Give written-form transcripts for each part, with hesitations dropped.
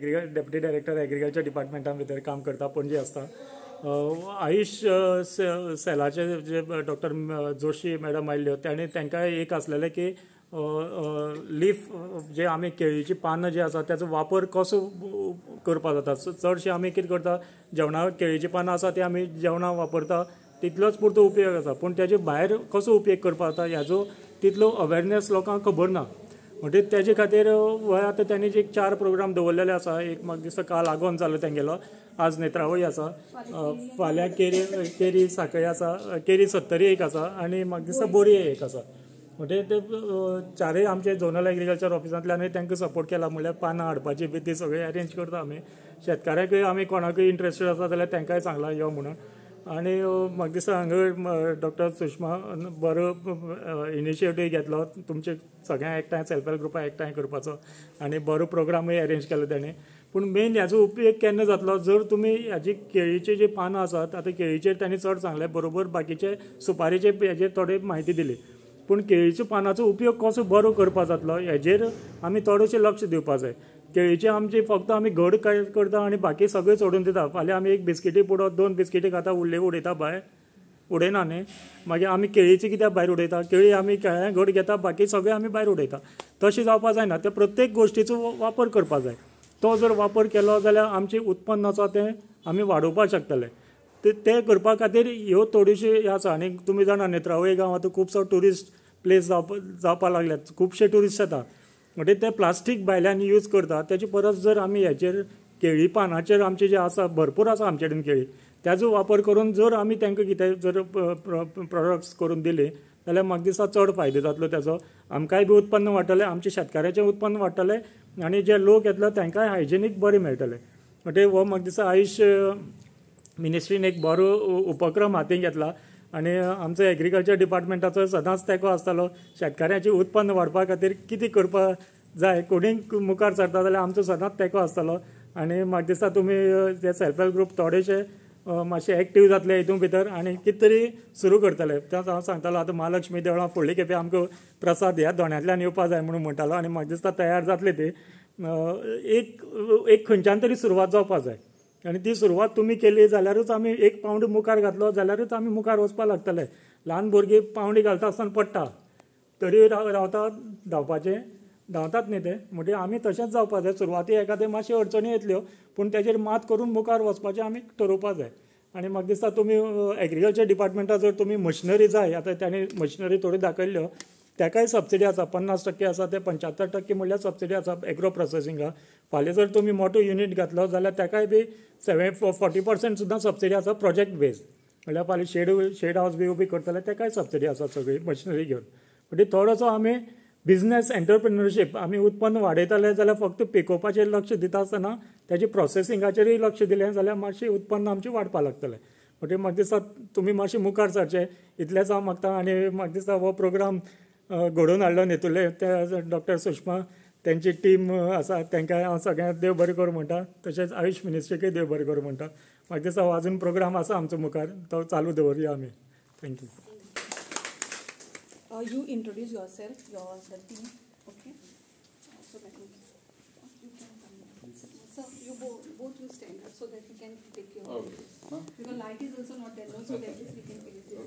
Deputy director agriculture डिपार्टमेंटा भितर काम करता, पणजे आसता. आयुष सेलाचे जे डॉक्टर जोशी मॅडम आयिल्ल्यो तांणी तांकां एक आसलेलें की लीफ जे आमी केळीची पानां जी आसा त्याचो वापर कसो करपा जाता. चडशे आमी कितें करता, जेवणा केळीची पानां आसा ती आमी जेवणाक वापरता, तितलोच पुरतो उपयोग आसा, पूण तेजे भायर कसो उपयोग करपा जाता ह्याचो तितलो अवेरनेस लोकांक खबर ना. म्हणजे तेजे खातीर आतां त्यांनी जे 4 प्रोग्राम दवरलेले आसा. एक म्हाका दिसता काल आगोंद जालो तेंगेलो, आज नेत्रावळी आसा, फाल्यां केरी सांखळी आसा, केरी सत्तरी एक आसा आनी म्हाका दिसता बोरये एक आसा. म्हणजे ते 4य आमचे झोनल एग्रीकल्चर ऑफिसांतल्यान तांकां सपोर्ट केला. म्हणल्यार पानां हाडपाची बी ती सगळी अरेंज करता आमी. शेतकारांकूय आमी कोणाकूय इंट्रस्टेड आसा जाल्यार तांकांय सांगलां यो म्हणून. आनी म्हाका दिसता हांगा डॉक्टर सुषमा बरो इनिशिएटीव घेतलो तुमचे सगळ्या एकठांय सेल्फ हेल्प ग्रुपां एकठांय करपाचो आनी बरो प्रोग्रामूय अरेंज केलो ताणें. पूण मेन ह्याचो उपयोग केन्ना जातलो, जर तुमी ह्याची केळीची जी पानां आसात, आतां केळीचेर तांणी चड सांगलें, बरोबर बाकीचे सुपारीचे हेजेर थोडी म्हायती दिली, पूण केळीच्या पानांचो उपयोग कसो बरो करपा जातलो हेजेर आमी थोडेशें लक्ष दिवपा जाय. केळीचे आमची फक्त आमी घड करता आनी बाकी सगळें सोडून दिता. फाल्यां आमी एक बिस्किटी पुडो 2 बिस्किटी खाता, उरले उडयता भायर, उडयना न्ही. मागीर आमी केळीची कित्याक भायर उडयता, केळी आमी केळ्या घड घेता, बाकी सगळें आमी भायर उडयता. तशें जावपा जायना. ते प्रत्येक गोश्टीचो वापर करपा जाय. तो जर वापर केलो जाल्यार आमचें उत्पन्न आसा तें आमी वाडोवपाक शकतले. ते करपा खातीर ह्यो थोड्योश्यो आसा. आनी तुमी जाणा नेत्रावळी गांवांत खुबसो ट्युरिस्ट प्लेस जावपा लागल्यात, खुबशे ट्युरिस्ट येता. म्हणजे ते प्लास्टीक भायल्यान यूज करता, तेचे परस जर आमी हेचेर केळी पानाचेर आमचे जे आसा भरपूर आसा आमचे कडेन केळी, त्याचो वापर करून जर आमी तांकां कितें जर प्रोडक्ट्स करून दिले जाल्यार म्हाका दिसता चड फायदो जातलो त्याचो. आमकांय बी उत्पन्न वाडटलें, आमच्या शेतकाऱ्याचें उत्पन्न वाडटलें आनी जे लोक येतले तांकांय हायजेनीक बरें मेळटलें. म्हणजे हो म्हाका दिसता आयुश मिनिस्ट्रीन एक बरो उपक्रम हातीन घेतला आनी आमचो एग्रीकल्चर डिपार्टमेंटाचो सदांच तेंको आसतालो. शेतकाऱ्याचें उत्पन्न वाडपा खातीर कितें करपा जाय, कोणीय मुखार सरता जाल्यार आमचो सदांच तेंको आसतालो. आनी म्हाका दिसता तुमी जे सेल्फ हेल्प ग्रुप थोडेशे मातशे एक्टीव जातले हितून भितर आनी कितें तरी सुरू करतले. तेंच हांव सांगतालो. आतां महालक्ष्मी देवळां फुडले खेपे आमकां प्रसाद ह्या दोण्यातल्यान येवपा जाय म्हणून म्हणटालो आनी म्हाका दिसता तयार जातली ती. एक खंयच्यान तरी सुरवात जावपा जाय आनी ती सुरवात तुमी केली जाल्यारूच आमी एक पावंड मुखार घातलो जाल्यारूच आमी मुखार वचपा लागतले. ल्हान भुरगीं पावंडी घालता आसतना पडटा तरी रावता धांवतात न्ही ते. म्हणजे आमी तशेंच जावपा जाय. सुरवाती एखाद्यो मातश्यो अडचणी येतल्यो पूण तेजेर मात करून मुखार वचपाचें आमी ठरोवपा जाय. आनी म्हाका दिसता तुमी एग्रीकल्चर डिपार्टमेंटाक जर तुमी मशिनरी जाय, आतां तांणी मशिनरी थोड्यो दाखयल्ल्यो, ताकाय सबसिडी आसा. 50% आसा ते 75% म्हणल्यार सबसिडी आसा एग्रो प्रोसेसिंगाक. फाल्यां जर तुमी मोठो युनीट घातलो जाल्यार ताकाय बी 40% सुद्दां सबसिडी आसा प्रोजेक्ट बेज. म्हणल्यार फाल्यां शेड हावस बी उबी करतले ताकाय सबसिडी आसा सगळी मशिनरी घेवन. म्हणजे थोडोसो आमी बिजनेस एंटरप्रिनरशीप आमी उत्पन्न वाडयतले जाल्यार फक्त पिकोवपाचेर लक्ष दिता आसतना तेजे प्रोसेसिंगाचेरूय लक्ष दिलें जाल्यार मातशें उत्पन्न आमचें वाडपा लागतलें. म्हणजे म्हाका दिसता तुमी मातशें मुखार सरचे इतलेंच हांव मागता. आनी म्हाका दिसता हो प्रोग्राम घडोवन हाडलो न्हितुले ते डॉक्टर सुषमा तेंची टीम आसा तांकां हांव सगळ्यांक देव बरें करूं म्हणटा. तशेंच आयुष मिनिस्ट्रीकय देव बरें करूं म्हणटा. म्हाका दिसता हो आजून प्रोग्राम आसा आमचो मुखार, तो चालू दवरया आमी. Thank you. You introduce yourself, your team, okay? So that you can. So you both will stand up so that we can take your. Okay. Because light is also not there, so that we can take it.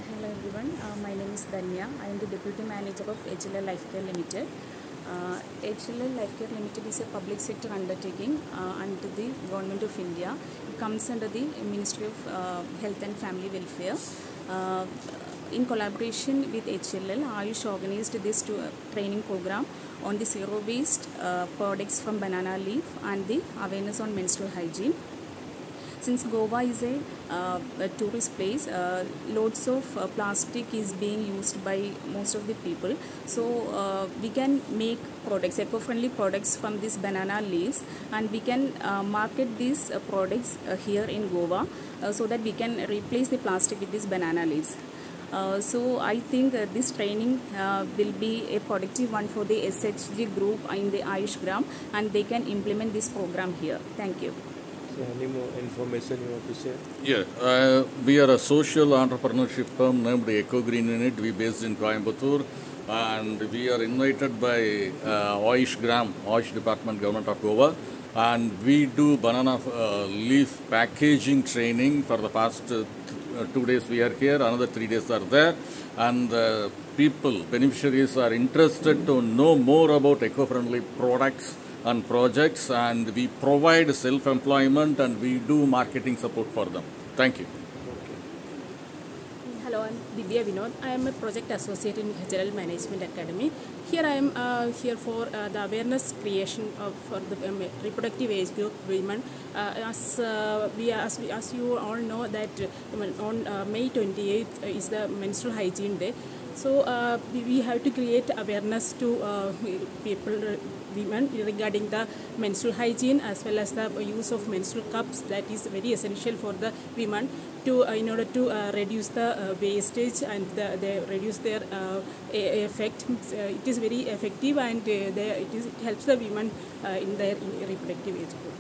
Hello everyone, my name is Danya. I am the Deputy Manager of HLL Life Care Limited. HLL Life Care Limited is a public sector undertaking under the Government of India. It comes under the Ministry of Health and Family Welfare. In collaboration with HLL, Ayush organized this training program on the zero waste products from banana leaf and the awareness on menstrual hygiene. Since Goa is a tourist place, loads of plastic is being used by most of the people. So we can make products, eco-friendly products from these banana leaves, and we can market these products here in Goa so that we can replace the plastic with these banana leaves. So I think this training will be a productive one for the SHG group in the Ayush Gram, and they can implement this program here. Thank you. Any more information you want to share? Yeah, we are a social entrepreneurship firm named Eco Green Unit. We based in Coimbatore. and we are invited by Ayush Gram, Ayush Department, Government of Goa, and we do banana leaf packaging training for the past 2 days we are here, another 3 days are there, and people, beneficiaries are interested to know more about eco-friendly products and projects, and we provide self-employment and we do marketing support for them. Thank you. Hello, I'm Divya Vinod. I am a project associate in HLL Management Academy. Here I am here for the awareness creation for the reproductive age group women. As you all know that on May 28th is the menstrual hygiene day. So we have to create awareness to people, women, regarding the menstrual hygiene as well as the use of menstrual cups. That is very essential for the women to in order to reduce the wastage and they reduce their effect. It is very effective and it helps the women in their reproductive age group.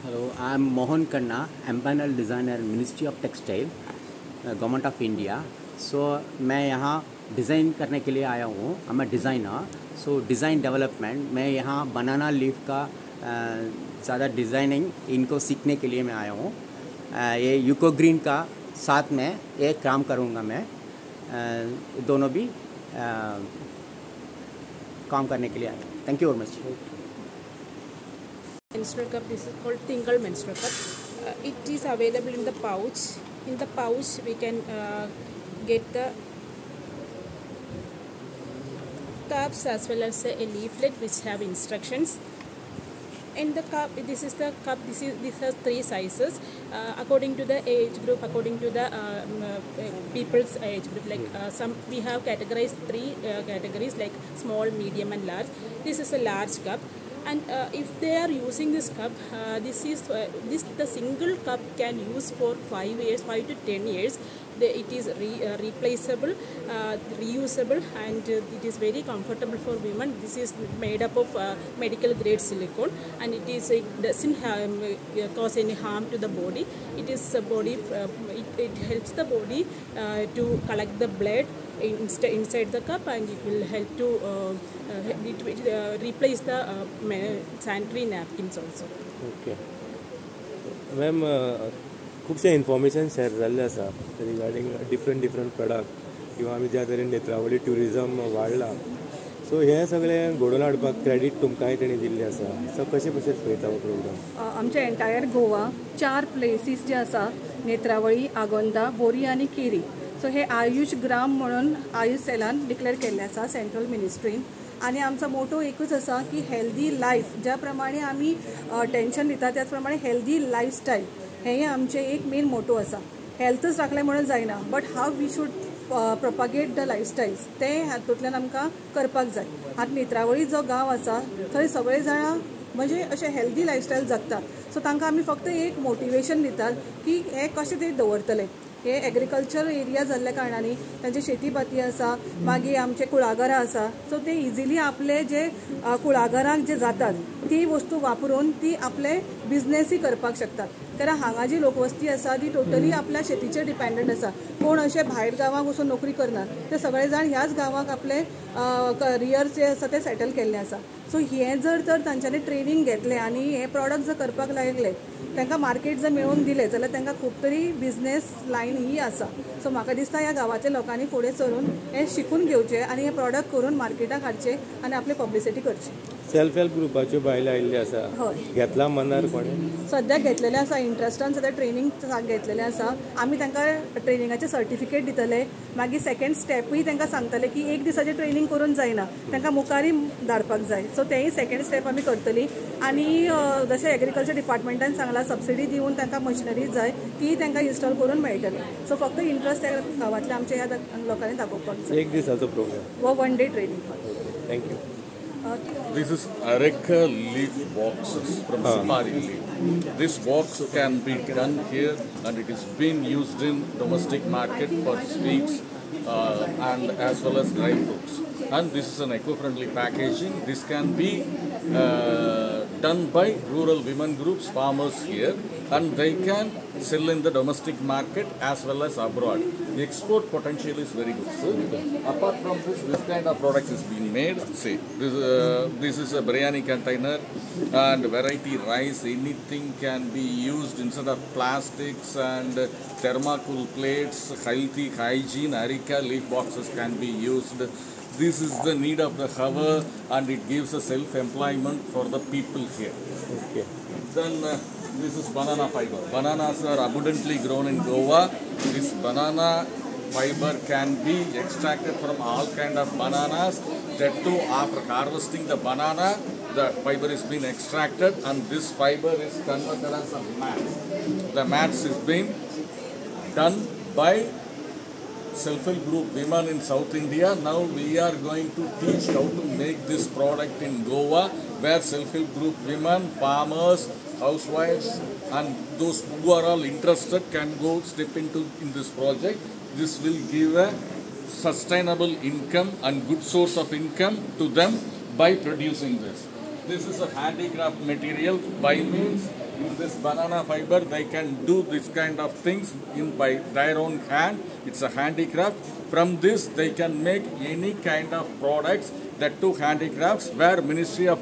Hello, I am Mohan Khanna, Empanel Designer, Ministry of Textile, Government of India. So मैं यहाँ design करने के लिए आया हूँ. I'm a designer. So design development मैं यहाँ banana leaf का ज़्यादा डिज़ाइनिंग इनको सीखने के लिए मैं आया हूँ. ये यूको ग्रीन का साथ में एक काम करूँगा मैं. दोनों भी काम करने के लिए आया. Thank you very much. Menstrual cup, this is called Tingle menstrual cup. It is available in the pouch. In the pouch we can get the cups as well as a leaflet which have instructions. In the cup, this is the cup, this has 3 sizes according to the age group, according to the people's age group. Like some we have categorized 3 categories like small, medium and large. This is a large cup. And if they are using this cup, the single cup can use for 5 to 10 years. It is replaceable, reusable, and it is very comfortable for women. This is made up of medical grade silicone, and it doesn't cause any harm to the body. It is it helps the body to collect the blood inside the cup, and it will help to replace the sanitary napkins also. Okay. Ma'am, खूपशे information share जाल्लें आसा regarding different product किंवा आमी ज्या तरेन Netravali tourism वाडला. सो हे सगळें घडोवन हाडपाक क्रेडीट तुमकांय तेणी दिल्लें आसा. सो कशें पळयता हो प्रोग्राम? आमच्या एंटायर गोवा 4 प्लेसीस जे आसा, नेत्रावळी, आगोंदा, बोरी आनी केरी. सो हे आयुष ग्राम म्हणून आयुष सेलान डिक्लेअर केल्लें आसा सेंट्रल मिनिस्ट्रीन. आणि आमचा मोटो एकूच असा की हेल्दी लायफ, ज्या प्रमाणे आमी टेन्शन दिता त्याच प्रमाणे हेल्दी लायफस्टायल हे आमचे एक मेन मोटो असा. हेल्थच राखले म्हणून जायना, but how we should propagate the lifestyles ते हातूंतल्यान आमकां करपाक जाय. आतां नेत्रावळी जो गांव आसा थंय सगळे जाणां म्हणजे अशें हेल्दी लायफस्टायल जगता. सो तांकां आमी फक्त एक मोटिवेशन दितात की हे कशें ते दवरतले. हे एग्रीकल्चर एरिया जाल्ल्या कारणाने तांचे शेती बाती आसा, मागीर आमचे कुळागरां आसा. सो ते इजिली आपले जे कुळागरांक जे जातात ती वस्तू वापरून ती आपले बिझनेसय करपाक शकतात. कारण हांगा जी लोकवस्ती आसा ती टोटली आपल्या शेतीचेर डिपेंडंट आसा. कोण अशे भायर गांवांक वचून नोकरी करनात, ते सगळे जाण ह्याच गांवांक आपले करियर जे आसा ते सेटल केल्ले आसा. सो हे जर तर तांच्यांनी ट्रेनिंग घेतले आनी हे प्रॉडक्ट जर करपाक लागले, तांकां मार्केट जर मेळोवन दिले जाल्यार तांकां खूब तरी बिझनेस लायन ही आसा. सो म्हाका दिसता ह्या गांवाच्या लोकांनी फुडें सरून हे शिकून घेवचे आनी हे प्रॉडक्ट करून मार्केटाक हाडचे आनी आपली पब्लिसिटी करची. सेल्फ हेल्प ग्रुपाच्यो बायलो आयिल्ली आसा, घेतला मनार कोणे? सद्याक घेतलेले आसा, इंट्रस्टान सद्या ट्रेनिंग घेतलेले आसा. आमी तांकां ट्रेनिंगाचे सर्टिफिकेट दितले. मागीर सेकंड स्टेपूय तांकां सांगतले की एक दिसाचें ट्रेनिंग करून जायना, तांकां मुखारय धाडपाक जाय. सो तेंय सेकंड स्टेप आमी करतली. आनी जशें एग्रीकल्चर डिपार्टमेंटान सांगला सबसिडी दिवन तांकां मशिनरी जाय ती तांकां इन्स्टॉल करून मेळटली. सो फक्त इंट्रस्ट त्या गांवांतल्या आमच्या ह्या लोकांनी दाखोवपाक जाय. एक दिसाचो प्रोग्राम वो 1 day training. Thank you. This is areca leaf boxes from Sipari leaf. This box can be done here, and it is being used in domestic market for sweets and as well as dry fruits. And this is an eco-friendly packaging. This can be done by rural women groups, farmers here, and they can sell in the domestic market as well as abroad. The export potential is very good. So, apart from this kind of products is being made. See, this is a biryani container and variety rice. Anything can be used instead of plastics and thermocol plates. Healthy hygiene, areca leaf boxes can be used. This is the need of the hour, and it gives a self-employment for the people here. Okay. Then this is banana fiber. Bananas are abundantly grown in Goa. This banana fiber can be extracted from all kind of bananas. That too, after harvesting the banana, the fiber is being extracted, and this fiber is converted as a mat. The mats is being done by self-help group women in South India. Now we are going to teach how to make this product in Goa, where self-help group women, farmers, housewives, and those who are all interested can go step into this project. This will give a sustainable income and good source of income to them by producing this. This is a handicraft material. By means in this banana fiber, they can do this kind of things by their own hand. It's a handicraft. From this, they can make any kind of products. That too handicrafts, where Ministry of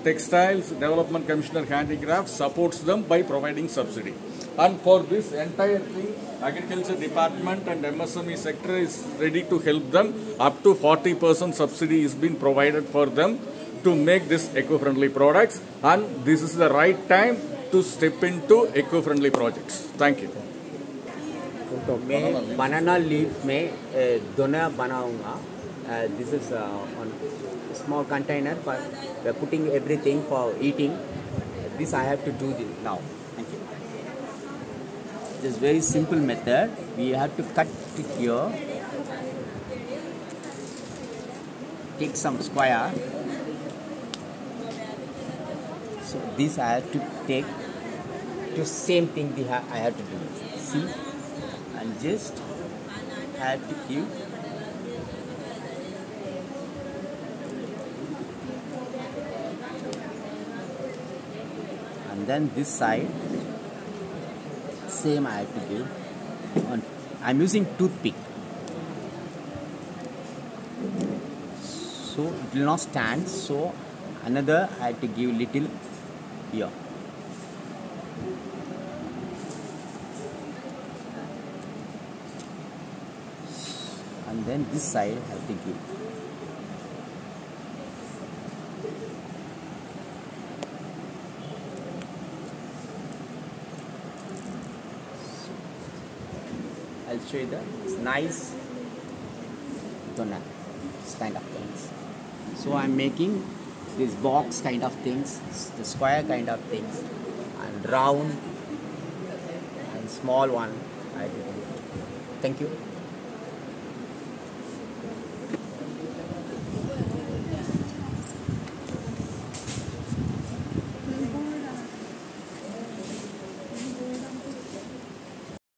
Textiles Development Commissioner Handicrafts supports them by providing subsidy. And for this entire thing, Agriculture Department and MSME sector is ready to help them. Up to 40% subsidy is being provided for them to make this eco-friendly products, and this is the right time to step into eco-friendly projects. Thank you. मैं banana leaf में दोना बनाऊंगा. This is on small container for putting everything for eating. This I have to do this now. Thank you. This is very simple method. We have to cut it here. Take some square. So this I have to take. The same thing I have to do. See, and just have to give. And then this side, same I have to give. I'm using toothpick, so it will not stand. So another I have to give little here. And then this side I have to give. I'll show you it's nice donut kind of things. So I'm making this box kind of things, the square kind of things, and round and small one I do. Thank you.